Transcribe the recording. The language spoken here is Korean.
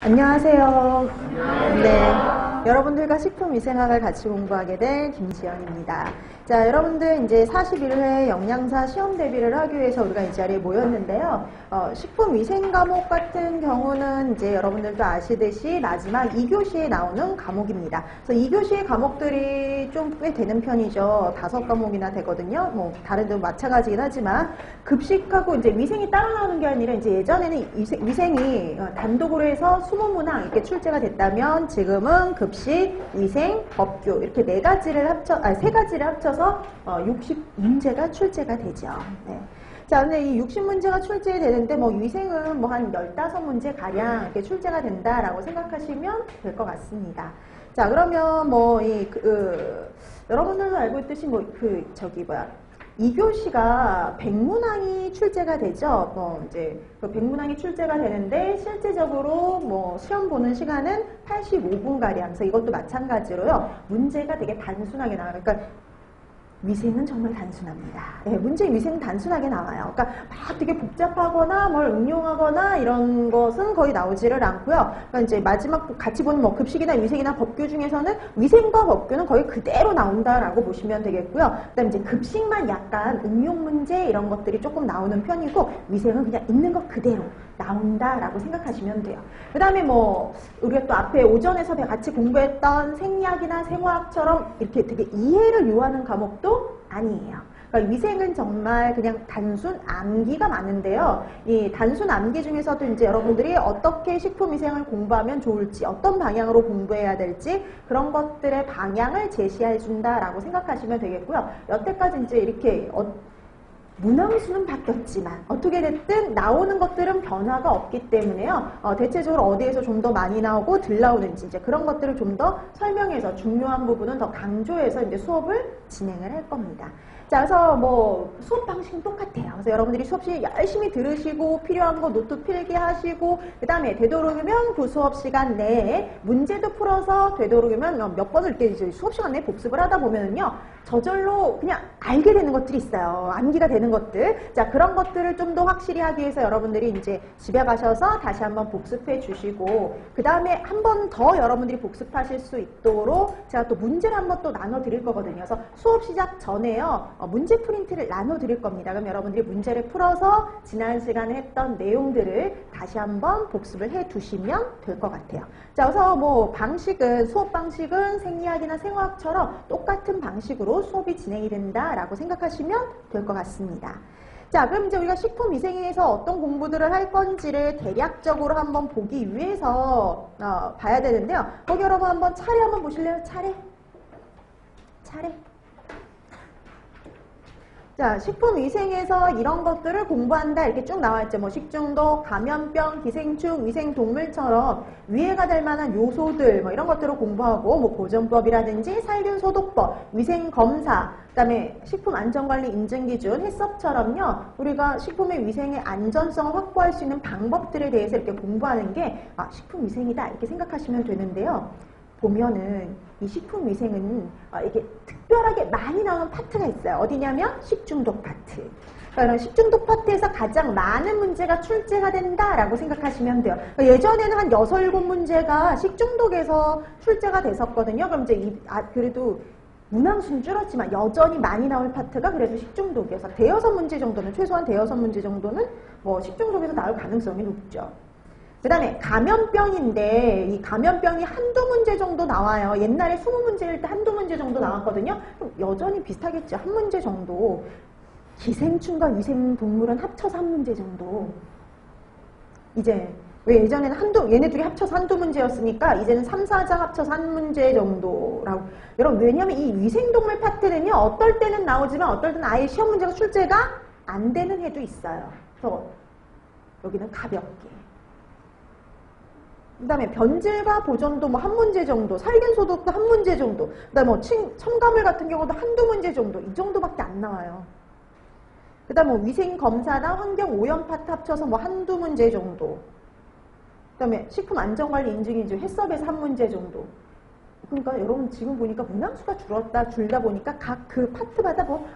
안녕하세요. 네, 여러분들과 식품위생학을 같이 공부하게 될 김지연입니다. 자, 여러분들 이제 41회 영양사 시험 대비를 하기 위해서 우리가 이 자리에 모였는데요. 식품위생 과목 같은 경우는 이제 여러분들도 아시듯이 마지막 2교시에 나오는 과목입니다. 그래서 2교시의 과목들이 좀 꽤 되는 편이죠. 5과목이나 되거든요. 뭐 다른 데도 마찬가지긴 하지만 급식하고 이제 위생이 따로 나오는 게 아니라 이제 예전에는 위생이 단독으로 해서 20문항 이렇게 출제가 됐다면 지금은 급식, 위생, 법규 이렇게 세 가지를 합쳐서 60문제가 출제가 되죠. 네. 자, 근데 이 60문제가 출제되는데 뭐 위생은 뭐 한 15문제 가량 이렇게 출제가 된다라고 생각하시면 될 것 같습니다. 자, 그러면 뭐 여러분들도 알고 있듯이 2교시가 100문항이 출제가 되죠. 이제 그 100문항이 출제가 되는데 실제적으로 뭐 시험 보는 시간은 85분가량. 그래서 이것도 마찬가지로요. 문제가 되게 단순하게 나와요. 그러니까 위생은 정말 단순합니다. 네, 문제 위생은 단순하게 나와요. 그러니까 막 되게 복잡하거나 뭘 응용하거나 이런 것은 거의 나오지를 않고요. 그러니까 이제 마지막 같이 보는 뭐 급식이나 위생이나 법규 중에서는 위생과 법규는 거의 그대로 나온다라고 보시면 되겠고요. 그다음에 이제 급식만 약간 응용 문제 이런 것들이 조금 나오는 편이고 위생은 그냥 있는 것 그대로 나온다라고 생각하시면 돼요. 그 다음에 뭐 우리가 또 앞에 오전에서 같이 공부했던 생리학이나 생화학처럼 이렇게 되게 이해를 요하는 과목도 아니에요. 그러니까 위생은 정말 그냥 단순 암기가 많은데요. 이 단순 암기 중에서도 이제 여러분들이 어떻게 식품위생을 공부하면 좋을지, 어떤 방향으로 공부해야 될지 그런 것들의 방향을 제시해 준다라고 생각하시면 되겠고요. 여태까지 이제 이렇게 문항수는 바뀌었지만 어떻게 됐든 나오는 것들은 변화가 없기 때문에요. 대체적으로 어디에서 좀 더 많이 나오고 덜 나오는지 이제 그런 것들을 좀 더 설명해서 중요한 부분은 더 강조해서 이제 수업을 진행을 할 겁니다. 자, 그래서 뭐 수업 방식은 똑같아요. 그래서 여러분들이 수업 시간 열심히 들으시고 필요한 거 노트 필기하시고 그 다음에 되도록이면 그 수업 시간 내에 문제도 풀어서 되도록이면 몇 번을 이렇게 이제 수업 시간 내에 복습을 하다 보면은요. 저절로 그냥 알게 되는 것들이 있어요. 암기가 되는 것들. 자, 그런 것들을 좀 더 확실히 하기 위해서 여러분들이 이제 집에 가셔서 다시 한번 복습해 주시고 그 다음에 한 번 더 여러분들이 복습하실 수 있도록 제가 또 문제를 한번 또 나눠 드릴 거거든요. 그래서 수업 시작 전에요. 문제 프린트를 나눠 드릴 겁니다. 그럼 여러분들이 문제를 풀어서 지난 시간에 했던 내용들을 다시 한번 복습을 해 두시면 될 것 같아요. 자, 그래서 뭐 수업 방식은 생리학이나 생화학처럼 똑같은 방식으로 수업이 진행이 된다라고 생각하시면 될 것 같습니다. 자, 그럼 이제 우리가 식품위생에서 어떤 공부들을 할 건지를 대략적으로 한번 보기 위해서 봐야 되는데요. 거기 여러분 한번 차례 한번 보실래요? 차례. 자, 식품위생에서 이런 것들을 공부한다 이렇게 쭉 나와있죠. 뭐 식중독, 감염병, 기생충, 위생동물처럼 위해가 될 만한 요소들 뭐 이런 것들을 공부하고 뭐 보존법이라든지 살균소독법, 위생검사, 그 다음에 식품안전관리 인증기준, 해썹처럼요. 우리가 식품의 위생의 안전성을 확보할 수 있는 방법들에 대해서 이렇게 공부하는 게 식품위생이다 이렇게 생각하시면 되는데요. 보면은 이 식품위생은 이게 특별하게 많이 나오는 파트가 있어요. 어디냐면 식중독 파트. 그러니까 식중독 파트에서 가장 많은 문제가 출제가 된다라고 생각하시면 돼요. 그러니까 예전에는 한 6, 7문제가 식중독에서 출제가 됐었거든요. 그럼 이제 그래도 문항수는 줄었지만 여전히 많이 나올 파트가 그래도 식중독이어서 대여섯 문제 정도는 최소한 대여섯 문제 정도는 뭐 식중독에서 나올 가능성이 높죠. 그 다음에 감염병인데 이 감염병이 한두 문제 정도 나와요. 옛날에 20문제일 때 한두 문제 정도 나왔거든요. 그럼 여전히 비슷하겠죠. 한 문제 정도. 기생충과 위생동물은 합쳐서 한 문제 정도. 이제 왜 예전에는 얘네 둘이 합쳐서 한두 문제였으니까 이제는 3, 4장 합쳐서 한 문제 정도라고. 여러분 왜냐면 이 위생동물 파트는요. 어떨 때는 나오지만 어떨 때는 아예 시험 문제가 출제가 안 되는 해도 있어요. 그래서 여기는 가볍게. 그 다음에 변질과 보존도 뭐 한 문제 정도, 살균소독도 한 문제 정도, 그 다음에 뭐 첨가물 같은 경우도 한두 문제 정도, 이 정도밖에 안 나와요. 그 다음에 뭐 위생검사나 환경오염 파트 합쳐서 뭐 한두 문제 정도, 그 다음에 식품안전관리 인증기준, 해썹에서 한 문제 정도. 그러니까 여러분 지금 보니까 문항수가 줄다 보니까 각 그 파트마다 뭐